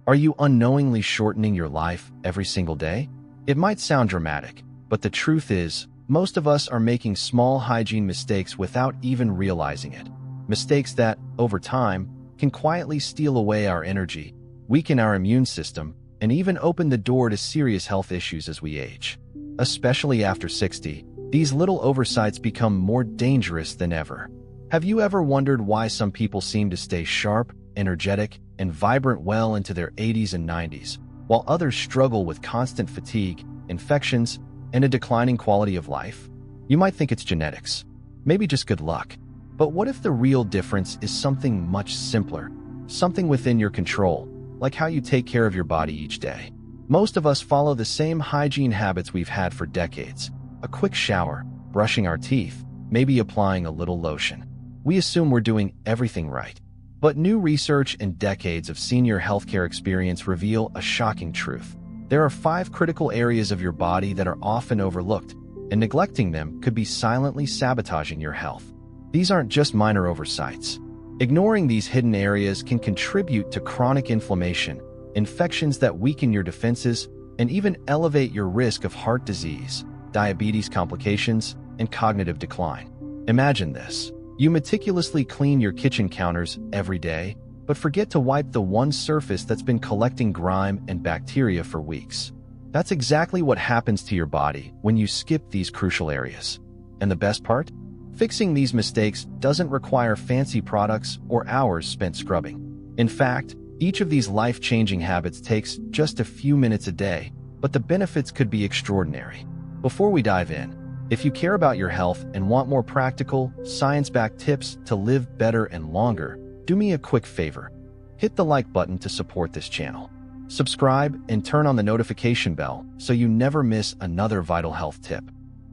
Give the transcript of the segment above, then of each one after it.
Are you unknowingly shortening your life every single day? It might sound dramatic, but the truth is, most of us are making small hygiene mistakes without even realizing it. Mistakes that, over time, can quietly steal away our energy, weaken our immune system, and even open the door to serious health issues as we age. Especially after 60, these little oversights become more dangerous than ever. Have you ever wondered why some people seem to stay sharp, energetic, and vibrant well into their 80s and 90s, while others struggle with constant fatigue, infections, and a declining quality of life? You might think it's genetics, maybe just good luck. But what if the real difference is something much simpler, something within your control, like how you take care of your body each day? Most of us follow the same hygiene habits we've had for decades: a quick shower, brushing our teeth, maybe applying a little lotion. We assume we're doing everything right. But new research and decades of senior healthcare experience reveal a shocking truth. There are 5 critical areas of your body that are often overlooked, and neglecting them could be silently sabotaging your health. These aren't just minor oversights. Ignoring these hidden areas can contribute to chronic inflammation, infections that weaken your defenses, and even elevate your risk of heart disease, diabetes complications, and cognitive decline. Imagine this. You meticulously clean your kitchen counters every day, but forget to wipe the one surface that's been collecting grime and bacteria for weeks. That's exactly what happens to your body when you skip these crucial areas. And the best part? Fixing these mistakes doesn't require fancy products or hours spent scrubbing. In fact, each of these life-changing habits takes just a few minutes a day, but the benefits could be extraordinary. Before we dive in, if you care about your health and want more practical, science-backed tips to live better and longer, do me a quick favor. Hit the like button to support this channel. Subscribe and turn on the notification bell so you never miss another vital health tip.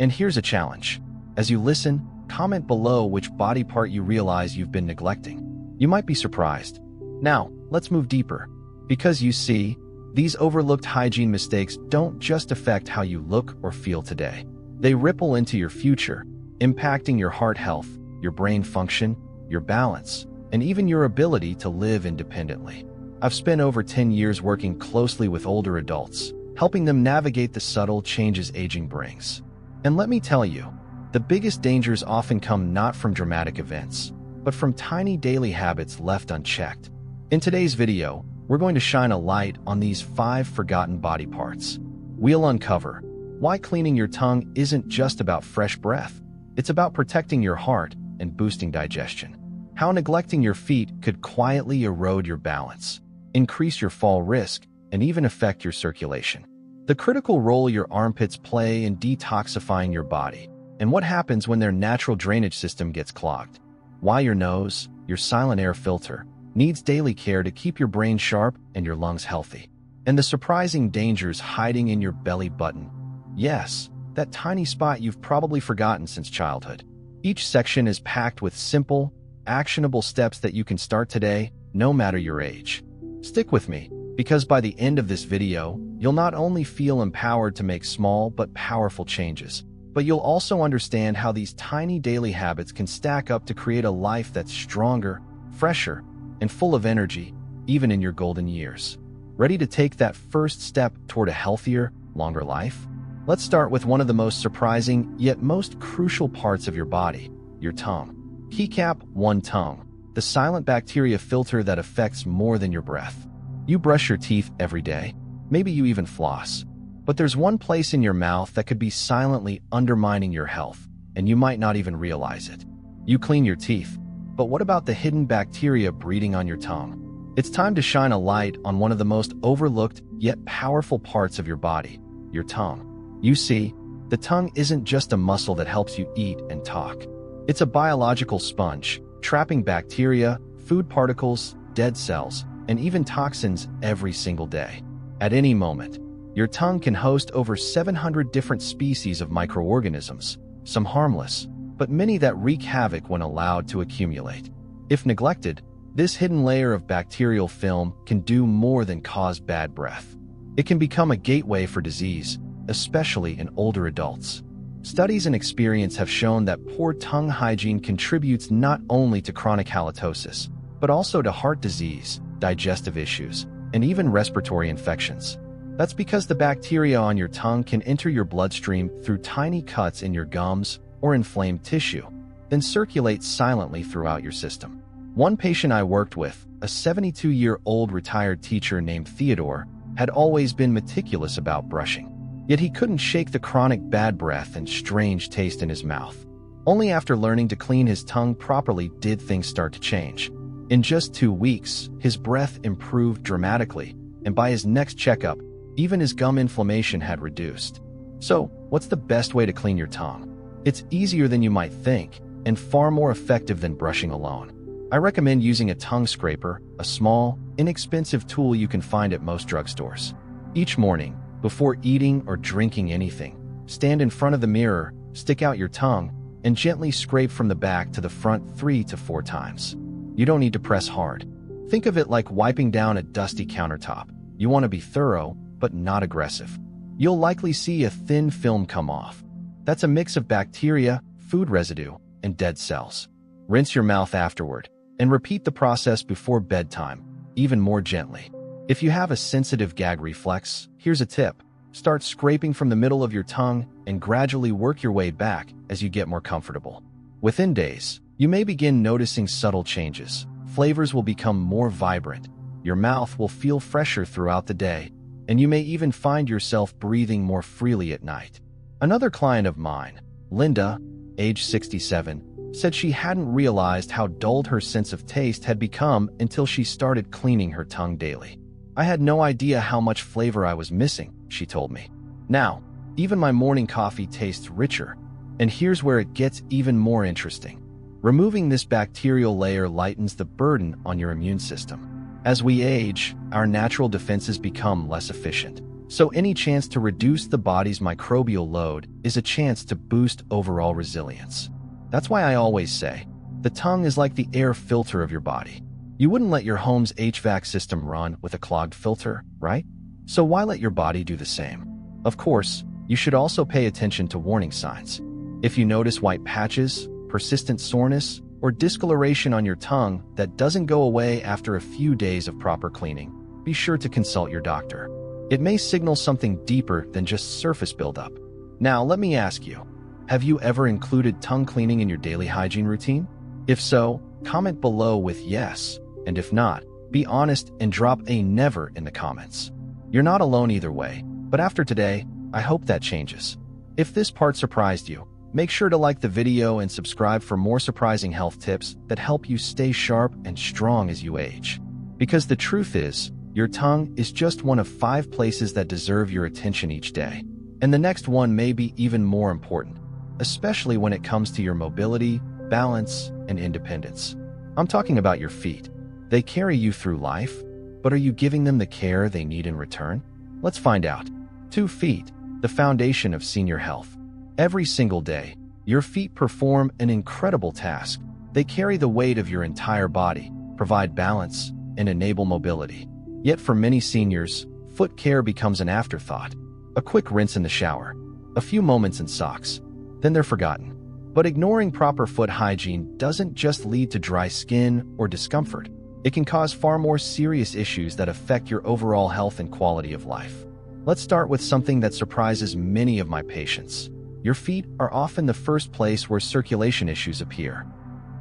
And here's a challenge. As you listen, comment below which body part you realize you've been neglecting. You might be surprised. Now, let's move deeper. Because you see, these overlooked hygiene mistakes don't just affect how you look or feel today. They ripple into your future, impacting your heart health, your brain function, your balance, and even your ability to live independently. I've spent over 10 years working closely with older adults, helping them navigate the subtle changes aging brings. And let me tell you, the biggest dangers often come not from dramatic events, but from tiny daily habits left unchecked. In today's video, we're going to shine a light on these 5 forgotten body parts. We'll uncover why cleaning your tongue isn't just about fresh breath. It's about protecting your heart and boosting digestion. How neglecting your feet could quietly erode your balance, increase your fall risk, and even affect your circulation. The critical role your armpits play in detoxifying your body, and what happens when their natural drainage system gets clogged. Why your nose, your silent air filter, needs daily care to keep your brain sharp and your lungs healthy. And the surprising dangers hiding in your belly button. Yes, that tiny spot you've probably forgotten since childhood. Each section is packed with simple, actionable steps that you can start today, no matter your age. Stick with me, because by the end of this video, you'll not only feel empowered to make small but powerful changes, but you'll also understand how these tiny daily habits can stack up to create a life that's stronger, fresher, and full of energy, even in your golden years. Ready to take that first step toward a healthier, longer life? Let's start with one of the most surprising yet most crucial parts of your body, your tongue. Keycap 1. Tongue, the silent bacteria filter that affects more than your breath. You brush your teeth every day, maybe you even floss. But there's one place in your mouth that could be silently undermining your health, and you might not even realize it. You clean your teeth, but what about the hidden bacteria breeding on your tongue? It's time to shine a light on one of the most overlooked yet powerful parts of your body, your tongue. You see, the tongue isn't just a muscle that helps you eat and talk. It's a biological sponge, trapping bacteria, food particles, dead cells, and even toxins every single day. At any moment, your tongue can host over 700 different species of microorganisms, some harmless, but many that wreak havoc when allowed to accumulate. If neglected, this hidden layer of bacterial film can do more than cause bad breath. It can become a gateway for disease, especially in older adults. Studies and experience have shown that poor tongue hygiene contributes not only to chronic halitosis, but also to heart disease, digestive issues, and even respiratory infections. That's because the bacteria on your tongue can enter your bloodstream through tiny cuts in your gums or inflamed tissue, then circulate silently throughout your system. One patient I worked with, a 72-year-old retired teacher named Theodore, had always been meticulous about brushing. Yet he couldn't shake the chronic bad breath and strange taste in his mouth. Only after learning to clean his tongue properly did things start to change. In just 2 weeks, his breath improved dramatically, and by his next checkup, even his gum inflammation had reduced. So, what's the best way to clean your tongue? It's easier than you might think, and far more effective than brushing alone. I recommend using a tongue scraper, a small, inexpensive tool you can find at most drugstores. Each morning, before eating or drinking anything, stand in front of the mirror, stick out your tongue, and gently scrape from the back to the front 3 to 4 times. You don't need to press hard. Think of it like wiping down a dusty countertop. You want to be thorough, but not aggressive. You'll likely see a thin film come off. That's a mix of bacteria, food residue, and dead cells. Rinse your mouth afterward, and repeat the process before bedtime, even more gently. If you have a sensitive gag reflex, here's a tip. Start scraping from the middle of your tongue and gradually work your way back as you get more comfortable. Within days, you may begin noticing subtle changes. Flavors will become more vibrant. Your mouth will feel fresher throughout the day, and you may even find yourself breathing more freely at night. Another client of mine, Linda, age 67, said she hadn't realized how dulled her sense of taste had become until she started cleaning her tongue daily. I had no idea how much flavor I was missing, she told me. Now, even my morning coffee tastes richer. And here's where it gets even more interesting. Removing this bacterial layer lightens the burden on your immune system. As we age, our natural defenses become less efficient. So any chance to reduce the body's microbial load is a chance to boost overall resilience. That's why I always say, the tongue is like the air filter of your body. You wouldn't let your home's HVAC system run with a clogged filter, right? So why let your body do the same? Of course, you should also pay attention to warning signs. If you notice white patches, persistent soreness, or discoloration on your tongue that doesn't go away after a few days of proper cleaning, be sure to consult your doctor. It may signal something deeper than just surface buildup. Now, let me ask you, have you ever included tongue cleaning in your daily hygiene routine? If so, comment below with yes, and if not, be honest and drop a never in the comments. You're not alone either way, but after today, I hope that changes. If this part surprised you, make sure to like the video and subscribe for more surprising health tips that help you stay sharp and strong as you age. Because the truth is, your tongue is just one of 5 places that deserve your attention each day. And the next one may be even more important, especially when it comes to your mobility, balance, and independence. I'm talking about your feet. They carry you through life, but are you giving them the care they need in return? Let's find out. 2 feet, the foundation of senior health. Every single day, your feet perform an incredible task. They carry the weight of your entire body, provide balance, and enable mobility. Yet for many seniors, foot care becomes an afterthought. A quick rinse in the shower, a few moments in socks, then they're forgotten. But ignoring proper foot hygiene doesn't just lead to dry skin or discomfort. It can cause far more serious issues that affect your overall health and quality of life. Let's start with something that surprises many of my patients. Your feet are often the first place where circulation issues appear.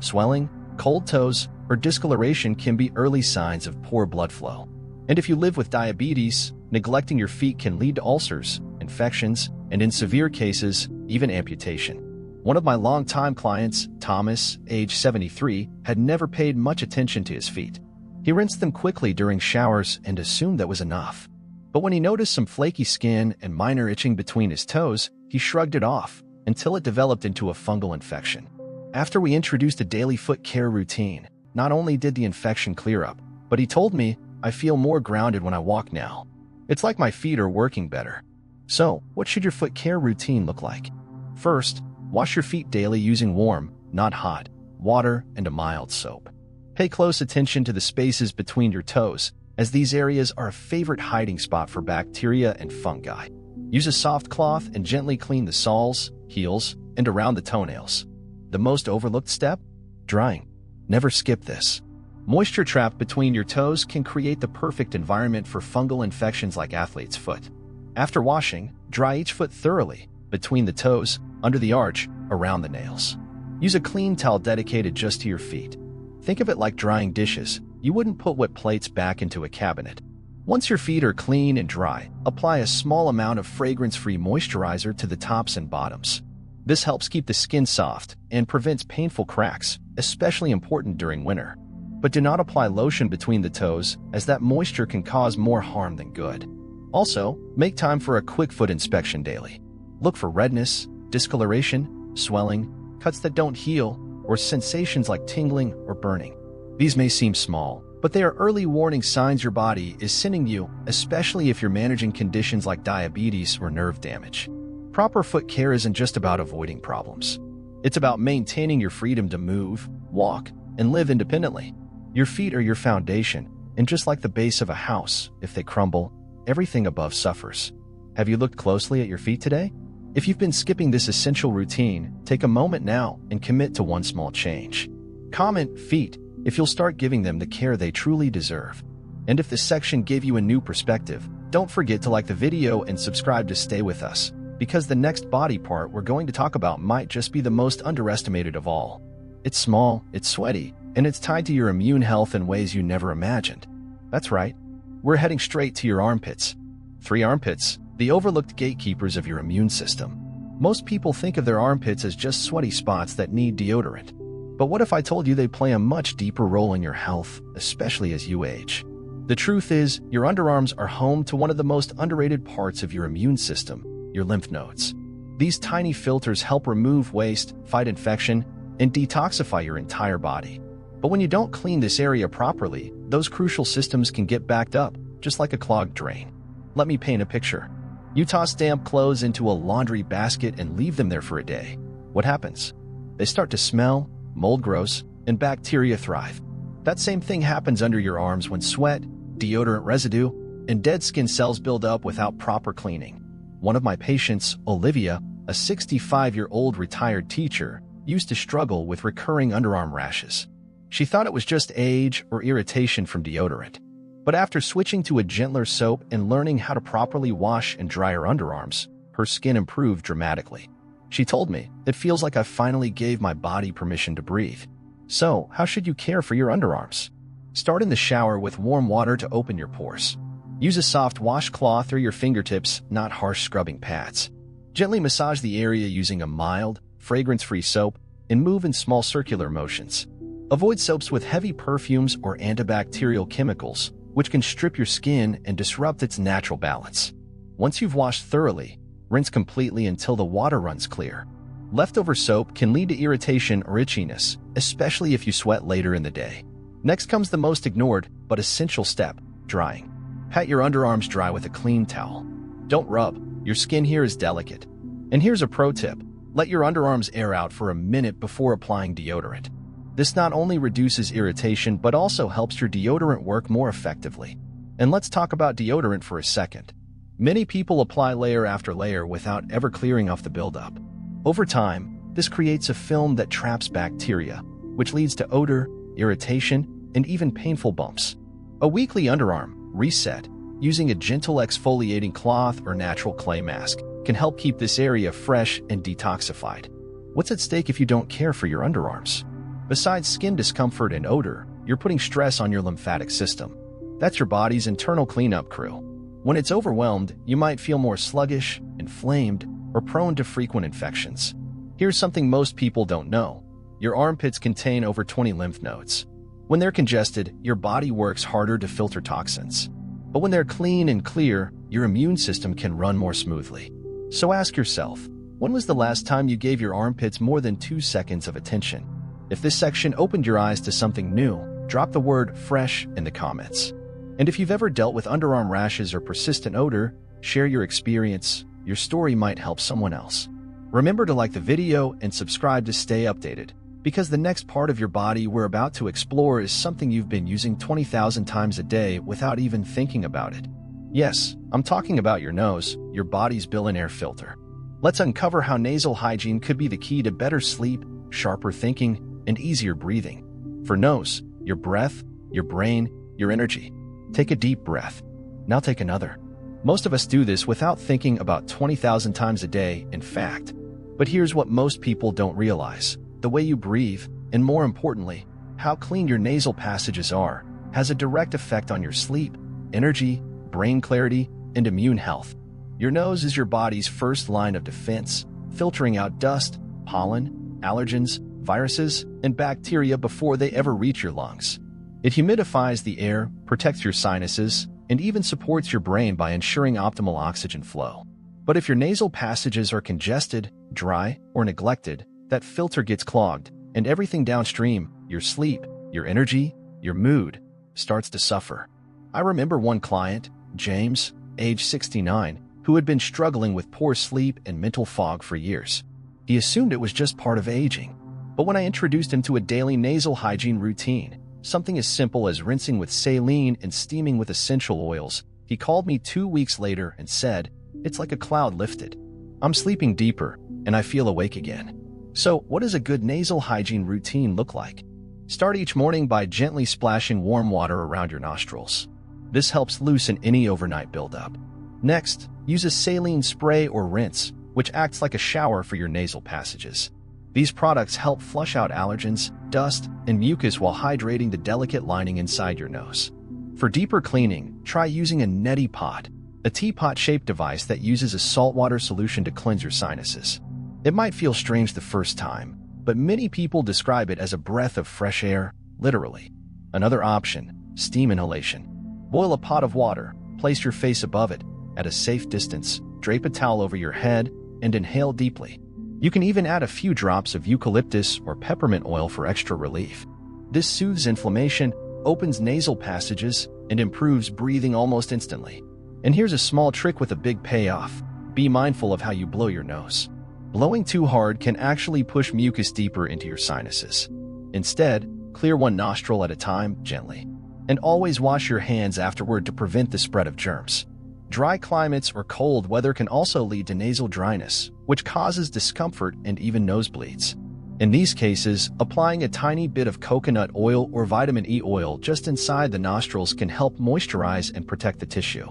Swelling, cold toes, or discoloration can be early signs of poor blood flow. And if you live with diabetes, neglecting your feet can lead to ulcers, infections, and in severe cases, even amputation. One of my longtime clients, Thomas, age 73, had never paid much attention to his feet. He rinsed them quickly during showers and assumed that was enough. But when he noticed some flaky skin and minor itching between his toes, he shrugged it off until it developed into a fungal infection. After we introduced a daily foot care routine, not only did the infection clear up, but he told me, "I feel more grounded when I walk now. It's like my feet are working better." So, what should your foot care routine look like? First, wash your feet daily using warm, not hot, water and a mild soap. Pay close attention to the spaces between your toes, as these areas are a favorite hiding spot for bacteria and fungi. Use a soft cloth and gently clean the soles, heels, and around the toenails. The most overlooked step? Drying. Never skip this. Moisture trapped between your toes can create the perfect environment for fungal infections like athlete's foot. After washing, dry each foot thoroughly, between the toes, under the arch, around the nails. Use a clean towel dedicated just to your feet. Think of it like drying dishes. You wouldn't put wet plates back into a cabinet. Once your feet are clean and dry, apply a small amount of fragrance-free moisturizer to the tops and bottoms. This helps keep the skin soft and prevents painful cracks, especially important during winter. But do not apply lotion between the toes, as that moisture can cause more harm than good. Also, make time for a quick foot inspection daily. Look for redness, discoloration, swelling, cuts that don't heal, or sensations like tingling or burning. These may seem small, but they are early warning signs your body is sending you, especially if you're managing conditions like diabetes or nerve damage. Proper foot care isn't just about avoiding problems. It's about maintaining your freedom to move, walk, and live independently. Your feet are your foundation, and just like the base of a house, if they crumble, everything above suffers. Have you looked closely at your feet today? If you've been skipping this essential routine, take a moment now and commit to one small change. Comment "feet" if you'll start giving them the care they truly deserve. And if this section gave you a new perspective, don't forget to like the video and subscribe to stay with us, because the next body part we're going to talk about might just be the most underestimated of all. It's small, it's sweaty, and it's tied to your immune health in ways you never imagined. That's right, we're heading straight to your armpits. 3 armpits, the overlooked gatekeepers of your immune system. Most people think of their armpits as just sweaty spots that need deodorant. But what if I told you they play a much deeper role in your health, especially as you age? The truth is, your underarms are home to one of the most underrated parts of your immune system, your lymph nodes. These tiny filters help remove waste, fight infection, and detoxify your entire body. But when you don't clean this area properly, those crucial systems can get backed up, just like a clogged drain. Let me paint a picture. You toss damp clothes into a laundry basket and leave them there for a day. What happens? They start to smell, mold grows, and bacteria thrive. That same thing happens under your arms when sweat, deodorant residue, and dead skin cells build up without proper cleaning. One of my patients, Olivia, a 65-year-old retired teacher, used to struggle with recurring underarm rashes. She thought it was just age or irritation from deodorant. But after switching to a gentler soap and learning how to properly wash and dry her underarms, her skin improved dramatically. She told me, "It feels like I finally gave my body permission to breathe." So, how should you care for your underarms? Start in the shower with warm water to open your pores. Use a soft washcloth or your fingertips, not harsh scrubbing pads. Gently massage the area using a mild, fragrance-free soap and move in small circular motions. Avoid soaps with heavy perfumes or antibacterial chemicals, which can strip your skin and disrupt its natural balance. Once you've washed thoroughly, rinse completely until the water runs clear. Leftover soap can lead to irritation or itchiness, especially if you sweat later in the day. Next comes the most ignored but essential step, drying. Pat your underarms dry with a clean towel. Don't rub, your skin here is delicate. And here's a pro tip, let your underarms air out for a minute before applying deodorant. This not only reduces irritation but also helps your deodorant work more effectively. And let's talk about deodorant for a second. Many people apply layer after layer without ever clearing off the buildup. Over time, this creates a film that traps bacteria, which leads to odor, irritation, and even painful bumps. A weekly underarm reset, using a gentle exfoliating cloth or natural clay mask, can help keep this area fresh and detoxified. What's at stake if you don't care for your underarms? Besides skin discomfort and odor, you're putting stress on your lymphatic system. That's your body's internal cleanup crew. When it's overwhelmed, you might feel more sluggish, inflamed, or prone to frequent infections. Here's something most people don't know. Your armpits contain over 20 lymph nodes. When they're congested, your body works harder to filter toxins. But when they're clean and clear, your immune system can run more smoothly. So ask yourself, when was the last time you gave your armpits more than 2 seconds of attention? If this section opened your eyes to something new, drop the word "fresh" in the comments. And if you've ever dealt with underarm rashes or persistent odor, share your experience. Your story might help someone else. Remember to like the video and subscribe to stay updated, because the next part of your body we're about to explore is something you've been using 20,000 times a day without even thinking about it. Yes, I'm talking about your nose, your body's built-in air filter. Let's uncover how nasal hygiene could be the key to better sleep, sharper thinking, and easier breathing. For nose, your breath, your brain, your energy. Take a deep breath. Now take another. Most of us do this without thinking about 20,000 times a day, in fact. But here's what most people don't realize. The way you breathe, and more importantly, how clean your nasal passages are, has a direct effect on your sleep, energy, brain clarity, and immune health. Your nose is your body's first line of defense, filtering out dust, pollen, allergens, viruses, and bacteria before they ever reach your lungs. It humidifies the air, protects your sinuses, and even supports your brain by ensuring optimal oxygen flow. But if your nasal passages are congested, dry, or neglected, that filter gets clogged, and everything downstream, your sleep, your energy, your mood, starts to suffer. I remember one client, James, age 69, who had been struggling with poor sleep and mental fog for years. He assumed it was just part of aging. But when I introduced him to a daily nasal hygiene routine, something as simple as rinsing with saline and steaming with essential oils, he called me 2 weeks later and said, "It's like a cloud lifted. I'm sleeping deeper, and I feel awake again." So, what does a good nasal hygiene routine look like? Start each morning by gently splashing warm water around your nostrils. This helps loosen any overnight buildup. Next, use a saline spray or rinse, which acts like a shower for your nasal passages. These products help flush out allergens, dust, and mucus while hydrating the delicate lining inside your nose. For deeper cleaning, try using a neti pot, a teapot-shaped device that uses a saltwater solution to cleanse your sinuses. It might feel strange the first time, but many people describe it as a breath of fresh air, literally. Another option, steam inhalation. Boil a pot of water, place your face above it, at a safe distance, drape a towel over your head, and inhale deeply. You can even add a few drops of eucalyptus or peppermint oil for extra relief. This soothes inflammation, opens nasal passages, and improves breathing almost instantly. And here's a small trick with a big payoff. Be mindful of how you blow your nose. Blowing too hard can actually push mucus deeper into your sinuses. Instead, clear one nostril at a time, gently. And always wash your hands afterward to prevent the spread of germs. Dry climates or cold weather can also lead to nasal dryness, which causes discomfort and even nosebleeds. In these cases, applying a tiny bit of coconut oil or vitamin E oil just inside the nostrils can help moisturize and protect the tissue.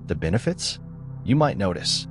The benefits? You might notice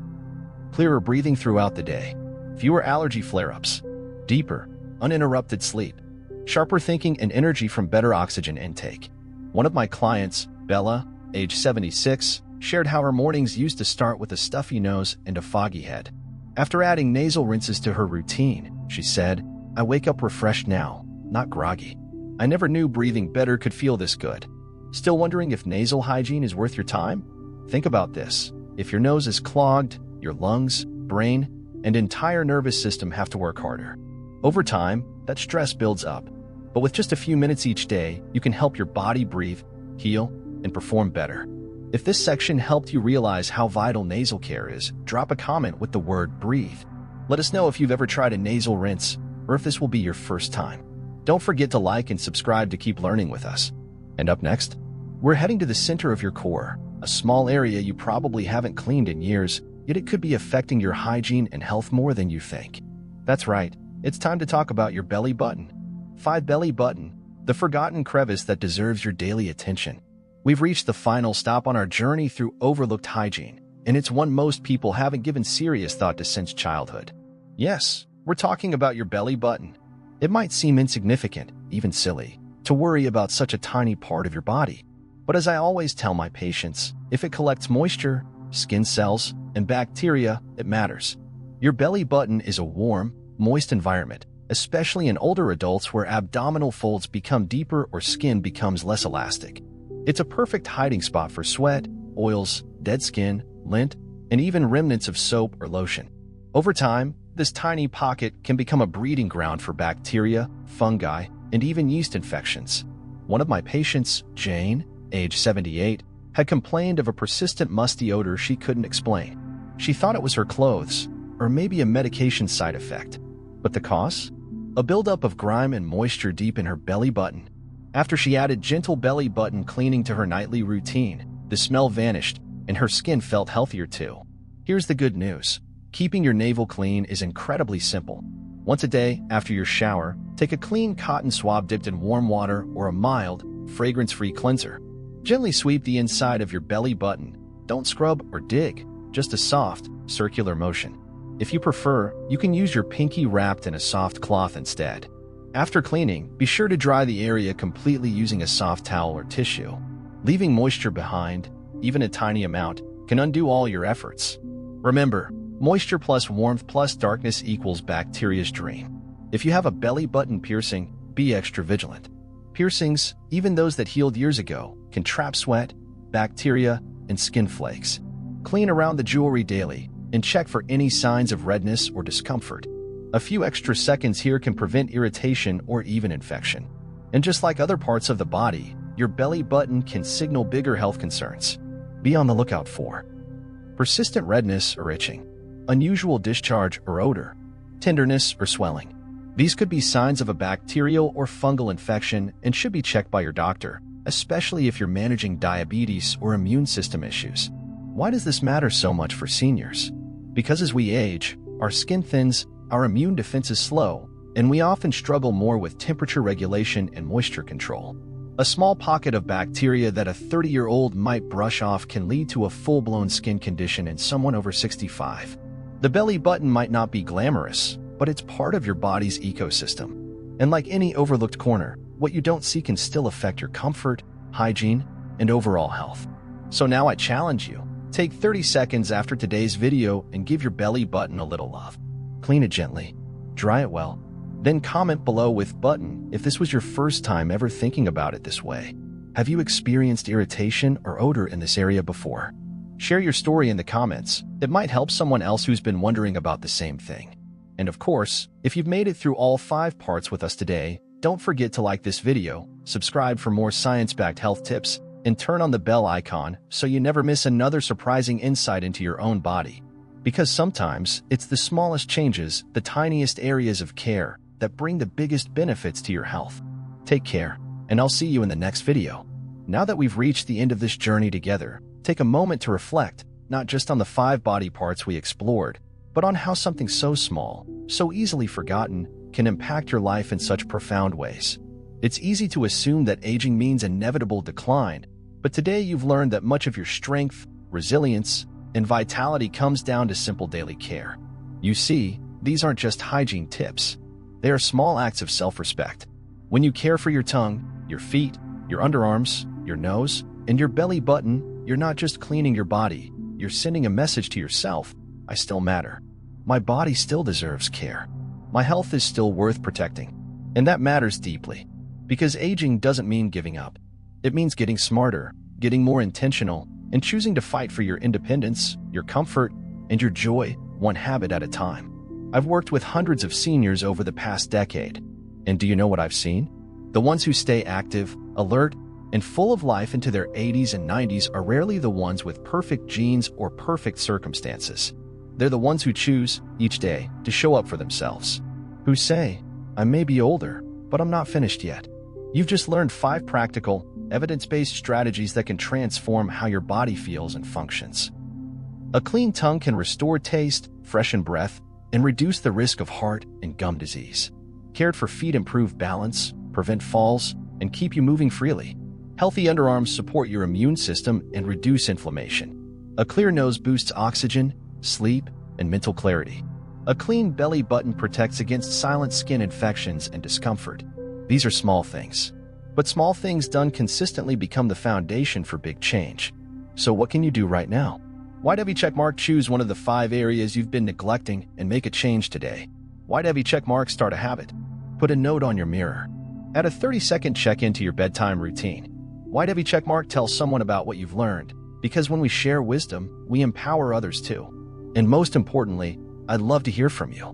clearer breathing throughout the day, fewer allergy flare-ups, deeper, uninterrupted sleep, sharper thinking and energy from better oxygen intake. One of my clients, Bella, age 76, shared how her mornings used to start with a stuffy nose and a foggy head. After adding nasal rinses to her routine, she said, "I wake up refreshed now, not groggy. I never knew breathing better could feel this good." Still wondering if nasal hygiene is worth your time? Think about this. If your nose is clogged, your lungs, brain, and entire nervous system have to work harder. Over time, that stress builds up. But with just a few minutes each day, you can help your body breathe, heal, and perform better. If this section helped you realize how vital nasal care is, drop a comment with the word "breathe." Let us know if you've ever tried a nasal rinse, or if this will be your first time. Don't forget to like and subscribe to keep learning with us. And up next, we're heading to the center of your core, a small area you probably haven't cleaned in years, yet it could be affecting your hygiene and health more than you think. That's right, it's time to talk about your belly button. Belly button, the forgotten crevice that deserves your daily attention. We've reached the final stop on our journey through overlooked hygiene, and it's one most people haven't given serious thought to since childhood. Yes, we're talking about your belly button. It might seem insignificant, even silly, to worry about such a tiny part of your body. But as I always tell my patients, if it collects moisture, skin cells, and bacteria, it matters. Your belly button is a warm, moist environment, especially in older adults where abdominal folds become deeper or skin becomes less elastic. It's a perfect hiding spot for sweat, oils, dead skin, lint, and even remnants of soap or lotion. Over time, this tiny pocket can become a breeding ground for bacteria, fungi, and even yeast infections. One of my patients, Jane, age 78, had complained of a persistent musty odor she couldn't explain. She thought it was her clothes, or maybe a medication side effect. But the cause? A buildup of grime and moisture deep in her belly button. After she added gentle belly button cleaning to her nightly routine, the smell vanished, and her skin felt healthier too. Here's the good news. Keeping your navel clean is incredibly simple. Once a day, after your shower, take a clean cotton swab dipped in warm water or a mild, fragrance-free cleanser. Gently sweep the inside of your belly button. Don't scrub or dig, just a soft, circular motion. If you prefer, you can use your pinky wrapped in a soft cloth instead. After cleaning, be sure to dry the area completely using a soft towel or tissue. Leaving moisture behind, even a tiny amount, can undo all your efforts. Remember, moisture plus warmth plus darkness equals bacteria's dream. If you have a belly button piercing, be extra vigilant. Piercings, even those that healed years ago, can trap sweat, bacteria, and skin flakes. Clean around the jewelry daily and check for any signs of redness or discomfort. A few extra seconds here can prevent irritation or even infection. And just like other parts of the body, your belly button can signal bigger health concerns. Be on the lookout for persistent redness or itching, unusual discharge or odor, tenderness or swelling. These could be signs of a bacterial or fungal infection and should be checked by your doctor, especially if you're managing diabetes or immune system issues. Why does this matter so much for seniors? Because as we age, our skin thins, our immune defenses slow, and we often struggle more with temperature regulation and moisture control. A small pocket of bacteria that a 30-year-old might brush off can lead to a full-blown skin condition in someone over 65. The belly button might not be glamorous, but it's part of your body's ecosystem. And like any overlooked corner, what you don't see can still affect your comfort, hygiene, and overall health. So now I challenge you, take 30 seconds after today's video and give your belly button a little love. Clean it gently, dry it well, then comment below with button if this was your first time ever thinking about it this way. Have you experienced irritation or odor in this area before? Share your story in the comments. It might help someone else who's been wondering about the same thing. And of course, if you've made it through all 5 parts with us today, don't forget to like this video, subscribe for more science-backed health tips, and turn on the bell icon so you never miss another surprising insight into your own body. Because sometimes, it's the smallest changes, the tiniest areas of care, that bring the biggest benefits to your health. Take care, and I'll see you in the next video. Now that we've reached the end of this journey together, take a moment to reflect, not just on the 5 body parts we explored, but on how something so small, so easily forgotten, can impact your life in such profound ways. It's easy to assume that aging means inevitable decline, but today you've learned that much of your strength, resilience, and vitality comes down to simple daily care. You see, these aren't just hygiene tips. They are small acts of self-respect. When you care for your tongue, your feet, your underarms, your nose, and your belly button, you're not just cleaning your body, you're sending a message to yourself: I still matter. My body still deserves care. My health is still worth protecting. And that matters deeply. Because aging doesn't mean giving up. It means getting smarter, getting more intentional, and choosing to fight for your independence, your comfort, and your joy, one habit at a time. I've worked with hundreds of seniors over the past decade. And do you know what I've seen? The ones who stay active, alert, and full of life into their 80s and 90s are rarely the ones with perfect genes or perfect circumstances. They're the ones who choose, each day, to show up for themselves. Who say, I may be older, but I'm not finished yet. You've just learned 5 practical, evidence-based strategies that can transform how your body feels and functions. A clean tongue can restore taste, freshen breath, and reduce the risk of heart and gum disease. Cared for feet improve balance, prevent falls, and keep you moving freely. Healthy underarms support your immune system and reduce inflammation. A clear nose boosts oxygen, sleep, and mental clarity. A clean belly button protects against silent skin infections and discomfort. These are small things. But small things done consistently become the foundation for big change. So what can you do right now? Why'd every checkmark choose one of the 5 areas you've been neglecting and make a change today? Why'd every checkmark start a habit? Put a note on your mirror. Add a 30-second check-in to your bedtime routine. Why'd every checkmark tell someone about what you've learned? Because when we share wisdom, we empower others too. And most importantly, I'd love to hear from you.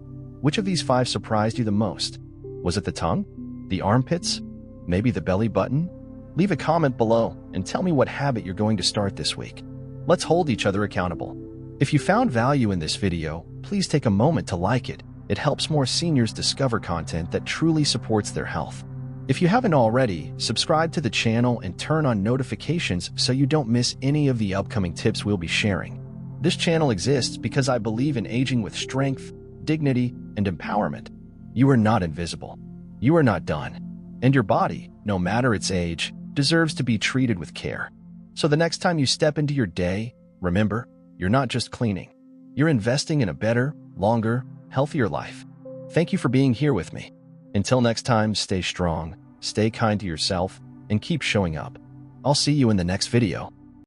Which of these 5 surprised you the most? Was it the tongue? The armpits? Maybe the belly button? Leave a comment below and tell me what habit you're going to start this week. Let's hold each other accountable. If you found value in this video, please take a moment to like it. It helps more seniors discover content that truly supports their health. If you haven't already, subscribe to the channel and turn on notifications so you don't miss any of the upcoming tips we'll be sharing. This channel exists because I believe in aging with strength, dignity, and empowerment. You are not invisible. You are not done. And your body, no matter its age, deserves to be treated with care. So the next time you step into your day, remember, you're not just cleaning. You're investing in a better, longer, healthier life. Thank you for being here with me. Until next time, stay strong, stay kind to yourself, and keep showing up. I'll see you in the next video.